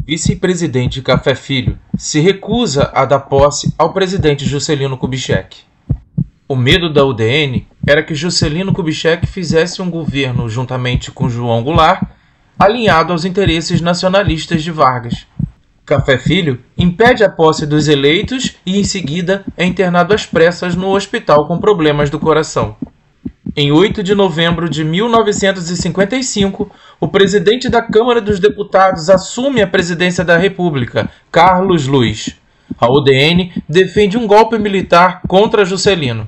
Vice-presidente Café Filho se recusa a dar posse ao presidente Juscelino Kubitschek. O medo da UDN era que Juscelino Kubitschek fizesse um governo juntamente com João Goulart, alinhado aos interesses nacionalistas de Vargas. Café Filho impede a posse dos eleitos e, em seguida, é internado às pressas no hospital com problemas do coração. Em 8 de novembro de 1955, o presidente da Câmara dos Deputados assume a presidência da República, Carlos Luiz. A UDN defende um golpe militar contra Juscelino.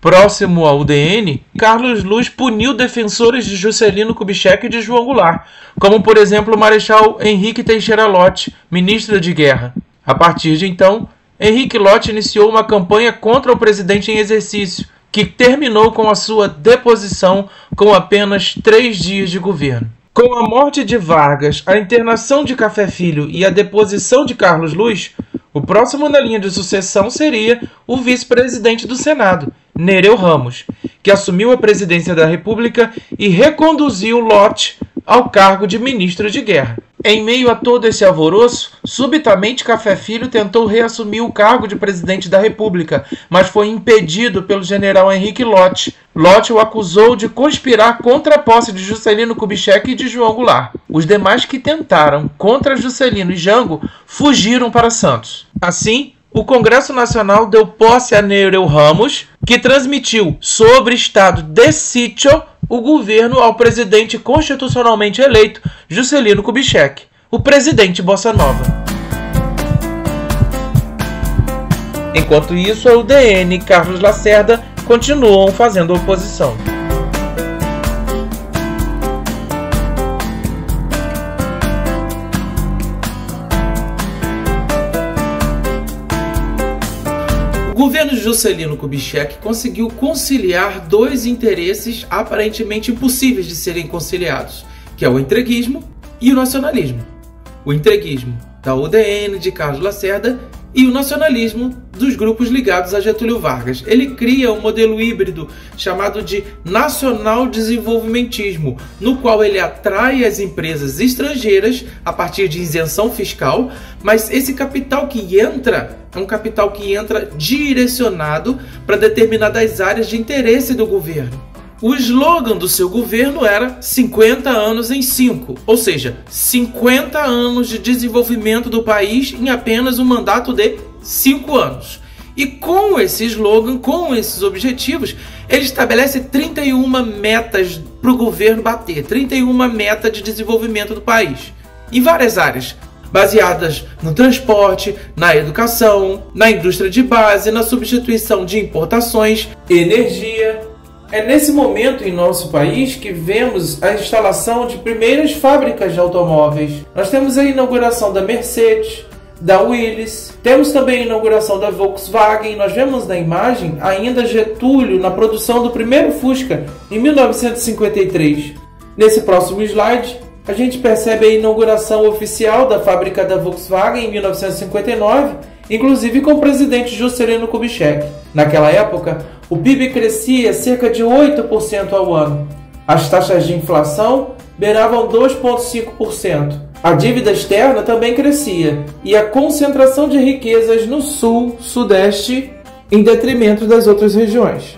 Próximo à UDN, Carlos Luiz puniu defensores de Juscelino Kubitschek e de João Goulart, como por exemplo o Marechal Henrique Teixeira Lott, ministro de Guerra. A partir de então, Henrique Lott iniciou uma campanha contra o presidente em exercício, que terminou com a sua deposição com apenas 3 dias de governo. Com a morte de Vargas, a internação de Café Filho e a deposição de Carlos Luiz, o próximo na linha de sucessão seria o vice-presidente do Senado, Nereu Ramos, que assumiu a presidência da República e reconduziu Lott ao cargo de ministro de Guerra. Em meio a todo esse alvoroço, subitamente Café Filho tentou reassumir o cargo de presidente da República, mas foi impedido pelo general Henrique Lott. Lott o acusou de conspirar contra a posse de Juscelino Kubitschek e de João Goulart. Os demais que tentaram contra Juscelino e Jango fugiram para Santos. Assim, o Congresso Nacional deu posse a Nereu Ramos, que transmitiu, sobre estado de sítio, o governo ao presidente constitucionalmente eleito, Juscelino Kubitschek, o presidente Bossa Nova. Enquanto isso, a UDN e Carlos Lacerda continuam fazendo oposição. O governo de Juscelino Kubitschek conseguiu conciliar dois interesses aparentemente impossíveis de serem conciliados, que é o entreguismo e o nacionalismo. O entreguismo da UDN, de Carlos Lacerda, e o nacionalismo dos grupos ligados a Getúlio Vargas. Ele cria um modelo híbrido chamado de nacional-desenvolvimentismo, no qual ele atrai as empresas estrangeiras a partir de isenção fiscal, mas esse capital que entra é um capital que entra direcionado para determinadas áreas de interesse do governo. O slogan do seu governo era 50 anos em 5, ou seja, 50 anos de desenvolvimento do país em apenas um mandato de 5 anos. E com esse slogan, com esses objetivos, ele estabelece 31 metas para o governo bater, 31 metas de desenvolvimento do país, em várias áreas, baseadas no transporte, na educação, na indústria de base, na substituição de importações, energia. É nesse momento em nosso país que vemos a instalação de primeiras fábricas de automóveis. Nós temos a inauguração da Mercedes, da Willys, temos também a inauguração da Volkswagen. Nós vemos na imagem ainda Getúlio na produção do primeiro Fusca em 1953. Nesse próximo slide, a gente percebe a inauguração oficial da fábrica da Volkswagen em 1959, inclusive com o presidente Juscelino Kubitschek. Naquela época, o PIB crescia cerca de 8% ao ano. As taxas de inflação beiravam 2,5%. A dívida externa também crescia e a concentração de riquezas no sul, sudeste, em detrimento das outras regiões.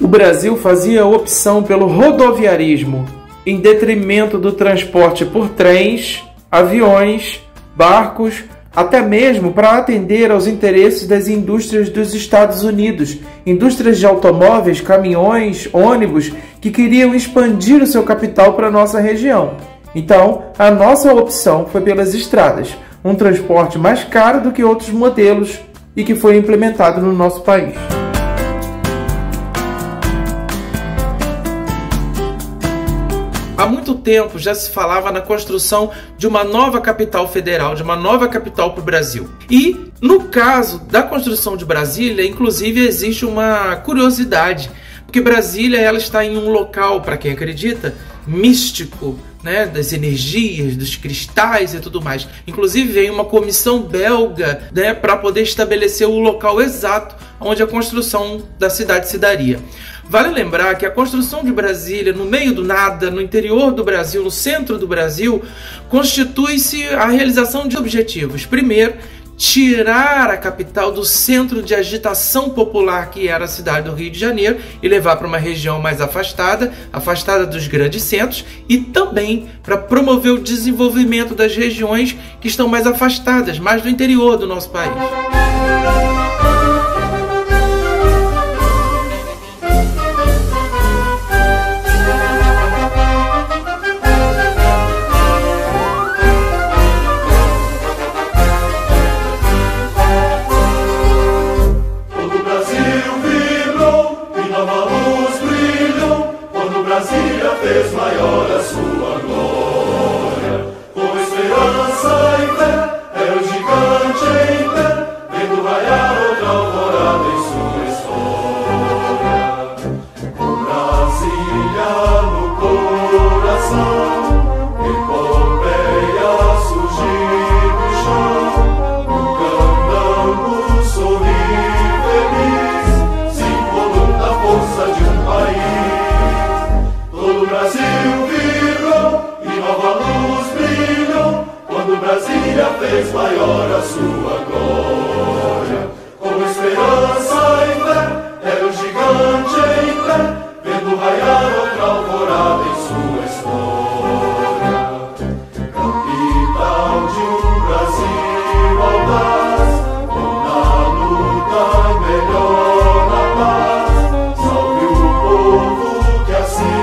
O Brasil fazia opção pelo rodoviarismo, em detrimento do transporte por trens, aviões, barcos, até mesmo para atender aos interesses das indústrias dos Estados Unidos, indústrias de automóveis, caminhões, ônibus, que queriam expandir o seu capital para a nossa região. Então, a nossa opção foi pelas estradas, um transporte mais caro do que outros modelos e que foi implementado no nosso país. Há muito tempo já se falava na construção de uma nova capital federal, de uma nova capital para o Brasil. E, no caso da construção de Brasília, inclusive existe uma curiosidade, porque Brasília ela está em um local, para quem acredita, místico, né, das energias, dos cristais e tudo mais. Inclusive vem uma comissão belga, né, para poder estabelecer o local exato onde a construção da cidade se daria. Vale lembrar que a construção de Brasília no meio do nada, no interior do Brasil, no centro do Brasil, constitui-se a realização de objetivos. Primeiro, tirar a capital do centro de agitação popular que era a cidade do Rio de Janeiro e levar para uma região mais afastada dos grandes centros, e também para promover o desenvolvimento das regiões que estão mais afastadas, mais do interior do nosso país. Fez maior a sua glória, com esperança e fé, é o gigante em pé, vendo raiar outra alvorada em sua história. Com Brasília no coração, em Pompeia surgir do chão, um candango sorrir feliz, símbolo da força de um país. Todo o Brasil vibrou e nova luz brilhou, quando Brasília fez maior a sua glória. Com esperança e fé, era o gigante em pé, vendo raiar outra alvorada em sua história. Capital de um Brasil audaz, na luta melhor na paz, salve o povo que assim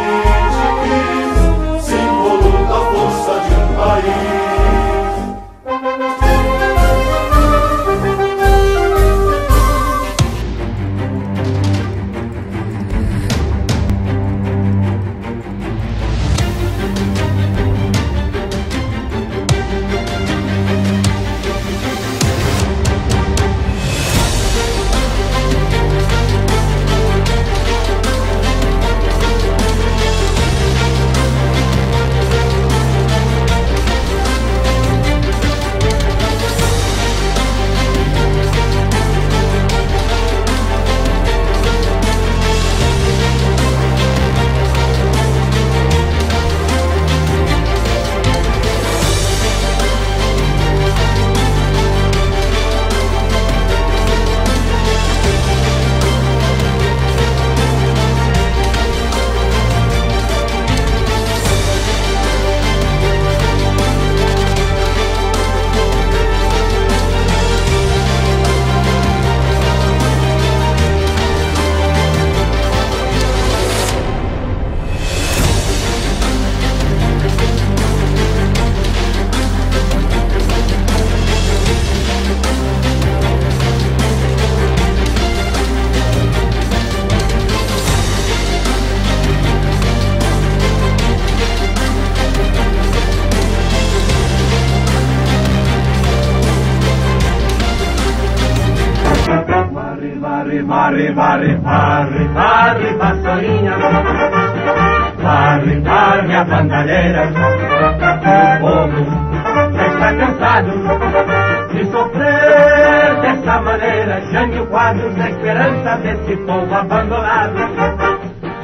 Varre, passarinha, varre a bandalheira. O povo já está cansado de sofrer dessa maneira. Jânio Quadros é esperança desse povo abandonado.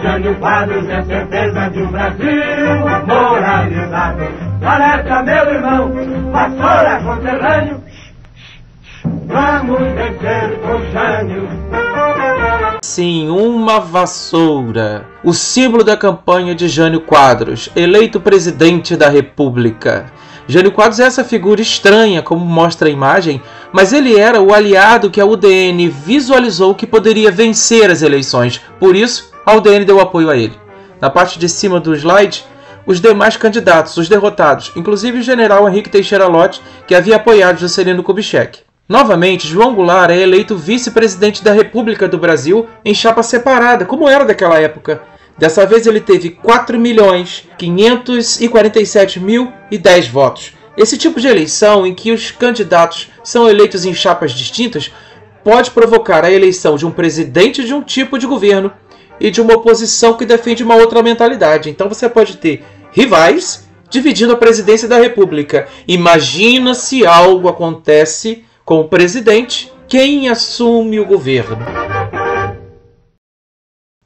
Jânio Quadros é certeza de um Brasil moralizado. Alerta, meu irmão, vassoura conterrâneo, vamos vencer com Jânio. Sim, uma vassoura. O símbolo da campanha de Jânio Quadros, eleito presidente da República. Jânio Quadros é essa figura estranha, como mostra a imagem, mas ele era o aliado que a UDN visualizou que poderia vencer as eleições. Por isso, a UDN deu apoio a ele. Na parte de cima do slide, os demais candidatos, os derrotados, inclusive o general Henrique Teixeira Lott, que havia apoiado Juscelino Kubitschek. Novamente, João Goulart é eleito vice-presidente da República do Brasil em chapa separada, como era daquela época. Dessa vez ele teve 4.547.010 votos. Esse tipo de eleição, em que os candidatos são eleitos em chapas distintas, pode provocar a eleição de um presidente de um tipo de governo e de uma oposição que defende uma outra mentalidade. Então você pode ter rivais dividindo a presidência da República. Imagina se algo acontece com o presidente, quem assume o governo?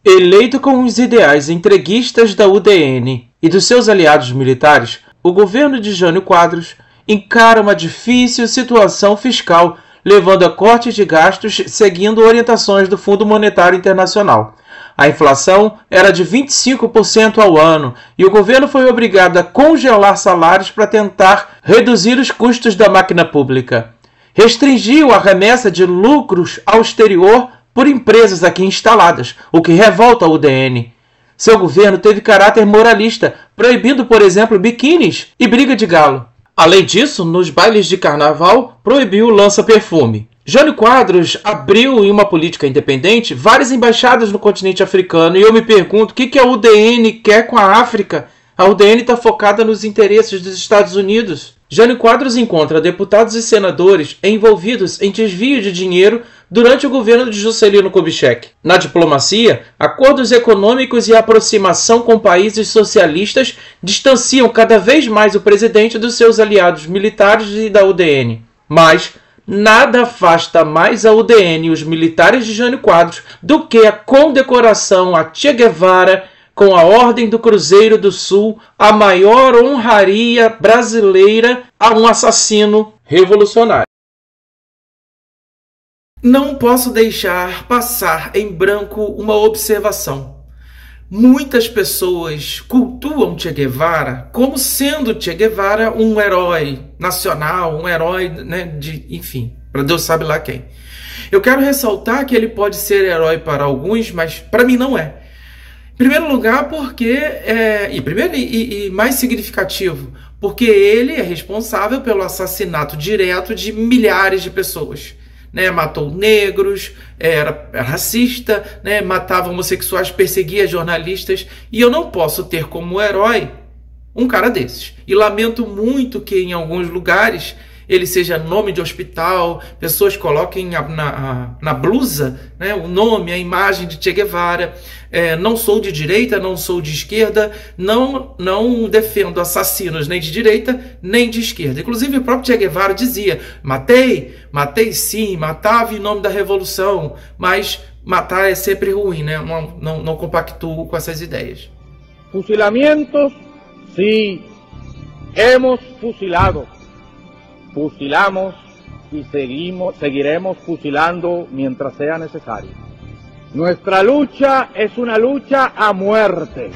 Eleito com os ideais entreguistas da UDN e dos seus aliados militares, o governo de Jânio Quadros encara uma difícil situação fiscal, levando a corte de gastos seguindo orientações do Fundo Monetário Internacional. A inflação era de 25% ao ano e o governo foi obrigado a congelar salários para tentar reduzir os custos da máquina pública. Restringiu a remessa de lucros ao exterior por empresas aqui instaladas, o que revolta a UDN. Seu governo teve caráter moralista, proibindo, por exemplo, biquínis e briga de galo. Além disso, nos bailes de carnaval, proibiu o lança-perfume. Jânio Quadros abriu em uma política independente várias embaixadas no continente africano e eu me pergunto o que a UDN quer com a África. A UDN está focada nos interesses dos Estados Unidos. Jânio Quadros encontra deputados e senadores envolvidos em desvio de dinheiro durante o governo de Juscelino Kubitschek. Na diplomacia, acordos econômicos e aproximação com países socialistas distanciam cada vez mais o presidente dos seus aliados militares e da UDN. Mas nada afasta mais a UDN e os militares de Jânio Quadros do que a condecoração a Che Guevara com a Ordem do Cruzeiro do Sul, a maior honraria brasileira a um assassino revolucionário. Não posso deixar passar em branco uma observação. Muitas pessoas cultuam Che Guevara como sendo Che Guevara um herói nacional, um herói, enfim, para Deus sabe lá quem. Eu quero ressaltar que ele pode ser herói para alguns, mas para mim não é. Em primeiro lugar, porque e mais significativo, porque ele é responsável pelo assassinato direto de milhares de pessoas. Matou negros, era racista, matava homossexuais, perseguia jornalistas, e eu não posso ter como herói um cara desses. E lamento muito que em alguns lugares ele seja nome de hospital, pessoas coloquem na blusa o nome, a imagem de Che Guevara. Não sou de direita, não sou de esquerda, não defendo assassinos nem de direita, nem de esquerda. Inclusive o próprio Che Guevara dizia, matei sim, matava em nome da revolução, mas matar é sempre ruim, não compactuo com essas ideias. Fusilamientos, sí, hemos fusilado. Fusilamos y seguiremos fusilando mientras sea necesario. Nuestra lucha es una lucha a muerte.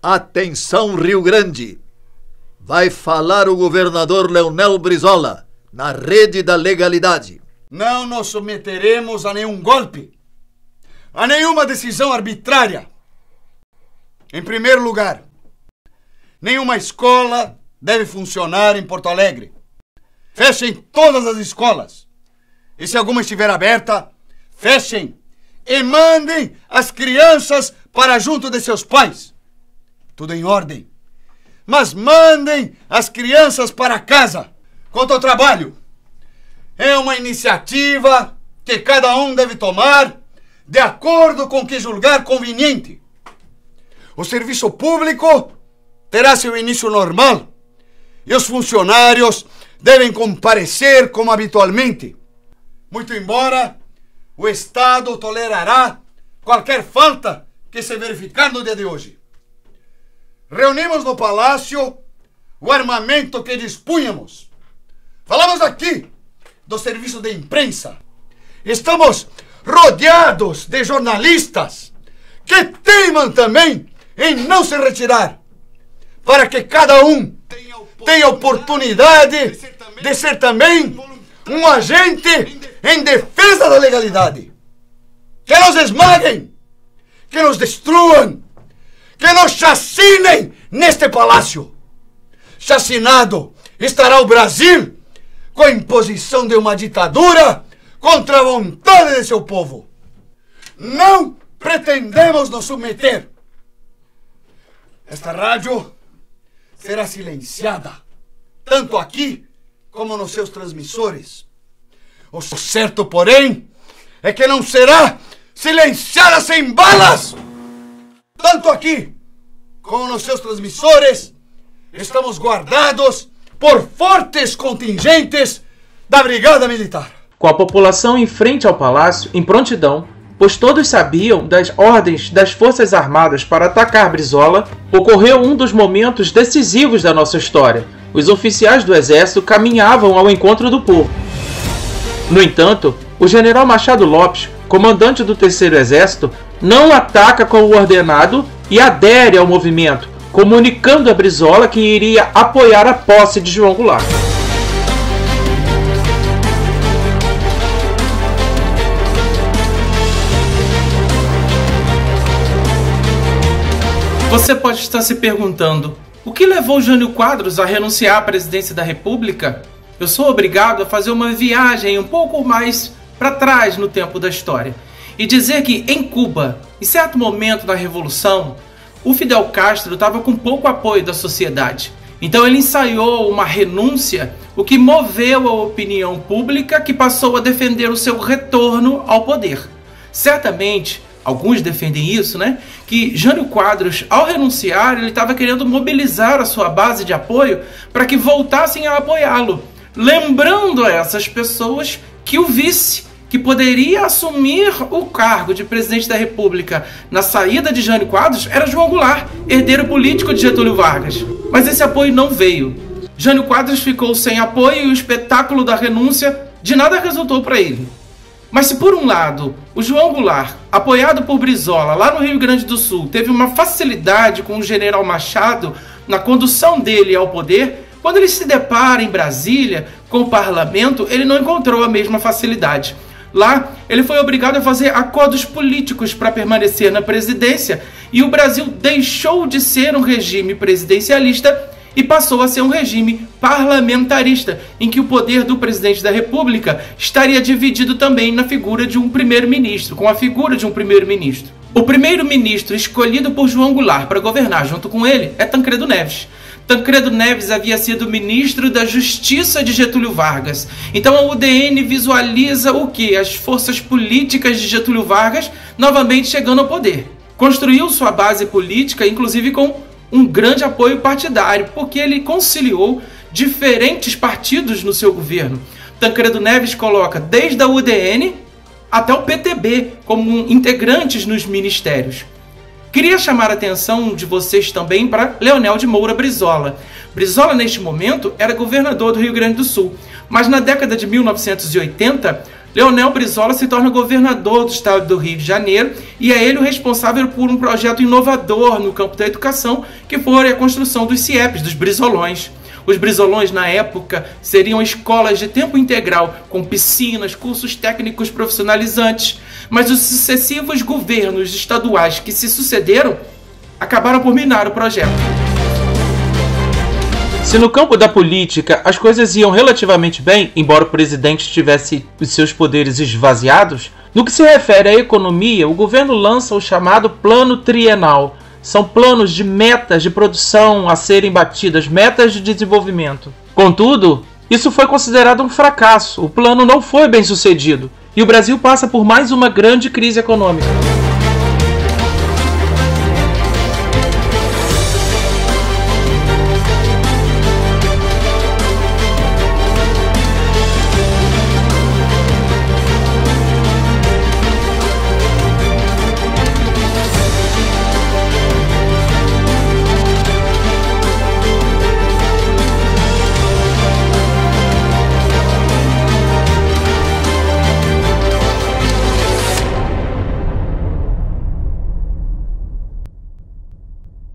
Atenção, Rio Grande! Vai falar o governador Leonel Brizola, na rede da legalidade. Não nos submeteremos a nenhum golpe, a nenhuma decisão arbitrária. Em primeiro lugar, nenhuma escola deve funcionar em Porto Alegre. Fechem todas as escolas. E se alguma estiver aberta, Fechem e mandem as crianças para junto de seus pais. Tudo em ordem. Mas mandem as crianças para casa. Quanto ao trabalho, é uma iniciativa que cada um deve tomar de acordo com o que julgar conveniente. O serviço público terá seu início normal e os funcionários devem comparecer como habitualmente. Muito embora o Estado tolerará qualquer falta que se verificar no dia de hoje. Reunimos no palácio o armamento que dispunhamos. Falamos aqui do serviço de imprensa. Estamos rodeados de jornalistas que teimam também em não se retirar, para que cada um tenha oportunidade de ser também um agente em defesa da legalidade. Que nos esmaguem, que nos destruam, que nos chacinem neste palácio. Chacinado estará o Brasil com a imposição de uma ditadura contra a vontade de seu povo. Não pretendemos nos submeter. Esta rádio será silenciada, tanto aqui como nos seus transmissores. O certo, porém, é que não será silenciada sem balas. Tanto aqui como nos seus transmissores, estamos guardados por fortes contingentes da Brigada Militar. Com a população em frente ao palácio, em prontidão, pois todos sabiam das ordens das Forças Armadas para atacar Brizola, ocorreu um dos momentos decisivos da nossa história. Os oficiais do exército caminhavam ao encontro do povo. No entanto, o general Machado Lopes, comandante do Terceiro Exército, não ataca como ordenado e adere ao movimento, comunicando a Brizola que iria apoiar a posse de João Goulart. Você pode estar se perguntando, o que levou Jânio Quadros a renunciar à presidência da República? Eu sou obrigado a fazer uma viagem um pouco mais para trás no tempo da história e dizer que em Cuba, em certo momento da Revolução, o Fidel Castro estava com pouco apoio da sociedade. Então ele ensaiou uma renúncia, o que moveu a opinião pública que passou a defender o seu retorno ao poder. Certamente, alguns defendem isso, que Jânio Quadros, ao renunciar, ele estava querendo mobilizar a sua base de apoio para que voltassem a apoiá-lo, lembrando a essas pessoas que o vice, que poderia assumir o cargo de presidente da República na saída de Jânio Quadros, era João Goulart, herdeiro político de Getúlio Vargas. Mas esse apoio não veio. Jânio Quadros ficou sem apoio e o espetáculo da renúncia de nada resultou para ele. Mas se por um lado, o João Goulart, apoiado por Brizola lá no Rio Grande do Sul, teve uma facilidade com o general Machado na condução dele ao poder, quando ele se depara em Brasília com o parlamento, ele não encontrou a mesma facilidade. Lá, ele foi obrigado a fazer acordos políticos para permanecer na presidência e o Brasil deixou de ser um regime presidencialista e passou a ser um regime parlamentarista, em que o poder do presidente da República estaria dividido também na figura de um primeiro-ministro, com a figura de um primeiro-ministro. O primeiro-ministro escolhido por João Goulart para governar junto com ele é Tancredo Neves. Tancredo Neves havia sido ministro da Justiça de Getúlio Vargas. Então a UDN visualiza o quê? As forças políticas de Getúlio Vargas novamente chegando ao poder. Construiu sua base política, inclusive com um grande apoio partidário, porque ele conciliou diferentes partidos no seu governo. Tancredo Neves coloca desde a UDN até o PTB como integrantes nos ministérios. Queria chamar a atenção de vocês também para Leonel de Moura Brizola. Brizola, neste momento, era governador do Rio Grande do Sul, mas na década de 1980, Leonel Brizola se torna governador do estado do Rio de Janeiro e é ele o responsável por um projeto inovador no campo da educação, que foi a construção dos CIEPs, dos Brizolões. Os Brizolões, na época, seriam escolas de tempo integral, com piscinas, cursos técnicos profissionalizantes, mas os sucessivos governos estaduais que se sucederam acabaram por minar o projeto. Se no campo da política as coisas iam relativamente bem, embora o presidente tivesse os seus poderes esvaziados, No que se refere à economia, o governo lança o chamado Plano Trienal. São planos de metas de produção a serem batidas, metas de desenvolvimento. Contudo, isso foi considerado um fracasso. O plano não foi bem sucedido e o Brasil passa por mais uma grande crise econômica.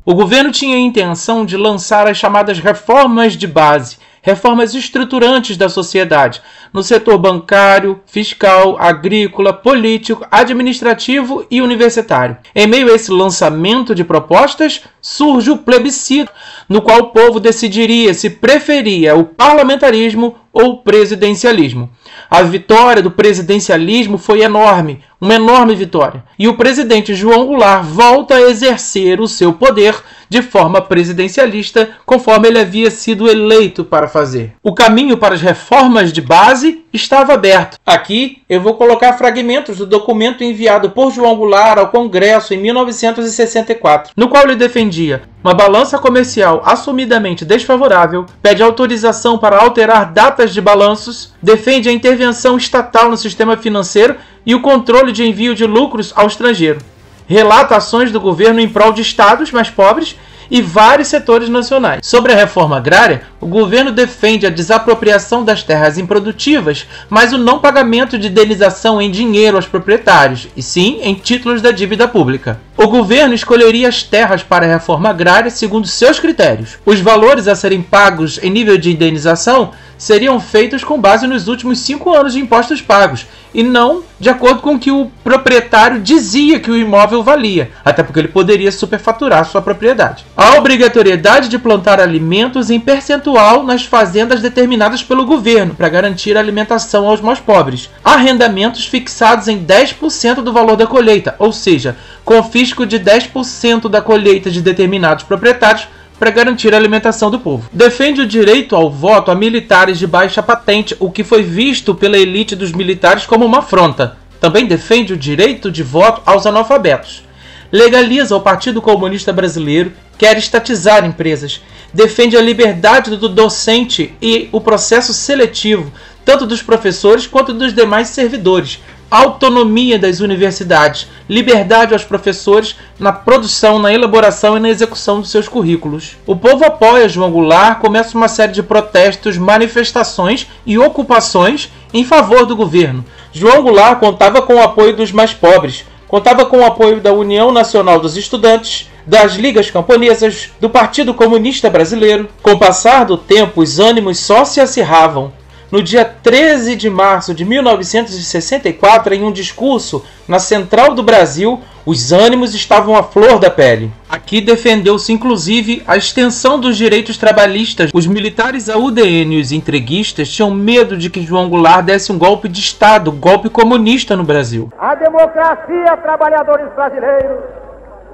O governo tinha a intenção de lançar as chamadas reformas de base, reformas estruturantes da sociedade, no setor bancário, fiscal, agrícola, político, administrativo e universitário. Em meio a esse lançamento de propostas, surge o plebiscito, no qual o povo decidiria se preferia o parlamentarismo ou o presidencialismo. A vitória do presidencialismo foi enorme, uma enorme vitória. E o presidente João Goulart volta a exercer o seu poder de forma presidencialista, conforme ele havia sido eleito para fazer. O caminho para as reformas de base estava aberto. Aqui eu vou colocar fragmentos do documento enviado por João Goulart ao Congresso em 1964, no qual ele defendia uma balança comercial assumidamente desfavorável, pede autorização para alterar datas de balanços, defende a intervenção estatal no sistema financeiro e o controle de envio de lucros ao estrangeiro. Relata ações do governo em prol de estados mais pobres e vários setores nacionais. Sobre a reforma agrária, o governo defende a desapropriação das terras improdutivas, mas o não pagamento de indenização em dinheiro aos proprietários, e sim em títulos da dívida pública. O governo escolheria as terras para a reforma agrária segundo seus critérios. Os valores a serem pagos em nível de indenização seriam feitos com base nos últimos 5 anos de impostos pagos, e não de acordo com o que o proprietário dizia que o imóvel valia, até porque ele poderia superfaturar sua propriedade. A obrigatoriedade de plantar alimentos em percentual nas fazendas determinadas pelo governo para garantir a alimentação aos mais pobres. Arrendamentos fixados em 10% do valor da colheita, ou seja, confisco de 10% da colheita de determinados proprietários para garantir a alimentação do povo. Defende o direito ao voto a militares de baixa patente, o que foi visto pela elite dos militares como uma afronta. Também defende o direito de voto aos analfabetos. Legaliza o Partido Comunista Brasileiro, quer estatizar empresas. Defende a liberdade do docente e o processo seletivo, tanto dos professores quanto dos demais servidores. Autonomia das universidades, liberdade aos professores na produção, na elaboração e na execução dos seus currículos. O povo apoia João Goulart, começa uma série de protestos, manifestações e ocupações em favor do governo. João Goulart contava com o apoio dos mais pobres, contava com o apoio da União Nacional dos Estudantes, das Ligas Camponesas, do Partido Comunista Brasileiro. Com o passar do tempo, os ânimos só se acirravam. No dia 13 de março de 1964, em um discurso na Central do Brasil, os ânimos estavam à flor da pele. Aqui defendeu-se inclusive a extensão dos direitos trabalhistas. Os militares da UDN e os entreguistas tinham medo de que João Goulart desse um golpe de Estado, golpe comunista no Brasil. A democracia, trabalhadores brasileiros,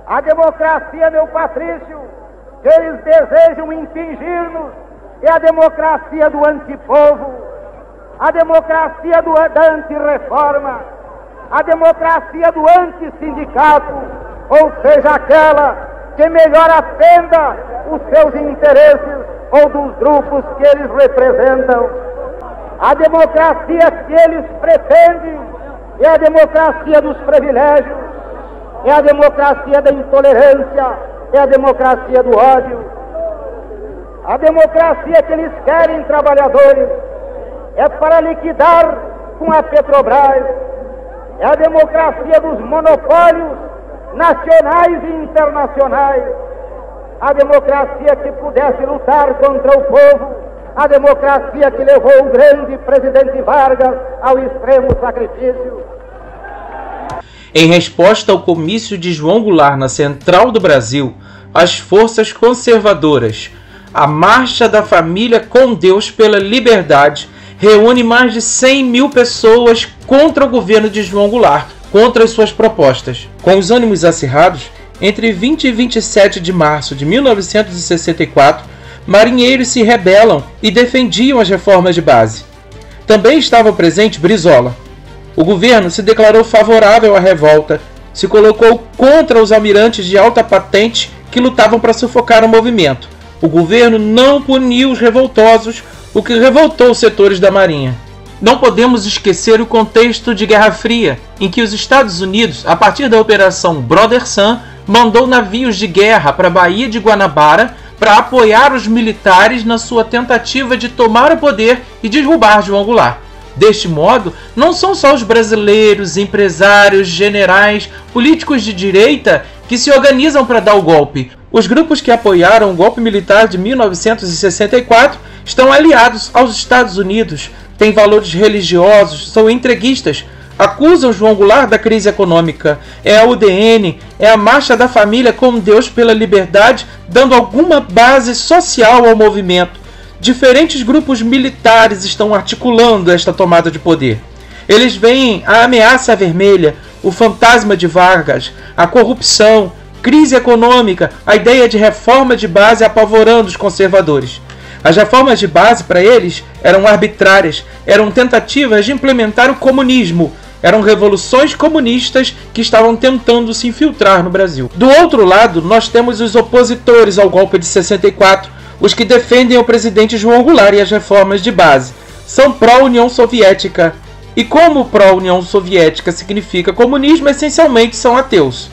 a democracia, meu Patrício, que eles desejam impingir-nos, é a democracia do antipovo, a democracia da antirreforma, a democracia do antissindicato, ou seja, aquela que melhor atenda os seus interesses ou dos grupos que eles representam. A democracia que eles pretendem é a democracia dos privilégios, é a democracia da intolerância, é a democracia do ódio. A democracia que eles querem, trabalhadores, é para liquidar com a Petrobras, é a democracia dos monopólios nacionais e internacionais, a democracia que pudesse lutar contra o povo, a democracia que levou o grande presidente Vargas ao extremo sacrifício. Em resposta ao comício de João Goulart na Central do Brasil, as forças conservadoras, a Marcha da Família com Deus pela Liberdade, reúne mais de 100 mil pessoas contra o governo de João Goulart, contra as suas propostas. Com os ânimos acirrados, entre 20 e 27 de março de 1964, marinheiros se rebelam e defendiam as reformas de base. Também estava presente Brizola. O governo se declarou favorável à revolta, se colocou contra os almirantes de alta patente que lutavam para sufocar o movimento. O governo não puniu os revoltosos, o que revoltou os setores da Marinha. Não podemos esquecer o contexto de Guerra Fria, em que os Estados Unidos, a partir da Operação Brother Sun, mandou navios de guerra para a Baía de Guanabara para apoiar os militares na sua tentativa de tomar o poder e derrubar João Goulart. Deste modo, não são só os brasileiros, empresários, generais, políticos de direita que se organizam para dar o golpe. Os grupos que apoiaram o golpe militar de 1964 estão aliados aos Estados Unidos, têm valores religiosos, são entreguistas, acusam João Goulart da crise econômica. É a UDN, é a Marcha da Família com Deus pela Liberdade, dando alguma base social ao movimento. Diferentes grupos militares estão articulando esta tomada de poder. Eles veem a ameaça vermelha, o fantasma de Vargas, a corrupção, crise econômica, a ideia de reforma de base apavorando os conservadores. As reformas de base para eles eram arbitrárias, eram tentativas de implementar o comunismo, eram revoluções comunistas que estavam tentando se infiltrar no Brasil. Do outro lado, nós temos os opositores ao golpe de 64, os que defendem o presidente João Goulart e as reformas de base. São pró-União Soviética. E como pró-União Soviética significa comunismo, essencialmente são ateus.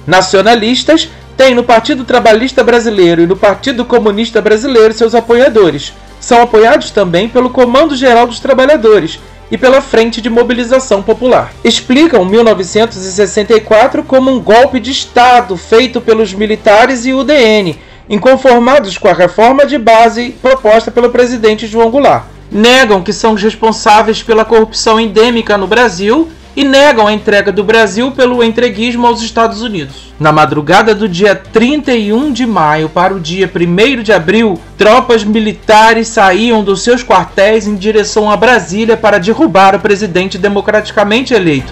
Nacionalistas têm no Partido Trabalhista Brasileiro e no Partido Comunista Brasileiro seus apoiadores. São apoiados também pelo Comando Geral dos Trabalhadores e pela Frente de Mobilização Popular. Explicam 1964 como um golpe de Estado feito pelos militares e UDN, inconformados com a reforma de base proposta pelo presidente João Goulart. Negam que são os responsáveis pela corrupção endêmica no Brasil e negam a entrega do Brasil pelo entreguismo aos Estados Unidos. Na madrugada do dia 31 de maio para o dia 1º de abril, tropas militares saíam dos seus quartéis em direção a Brasília para derrubar o presidente democraticamente eleito.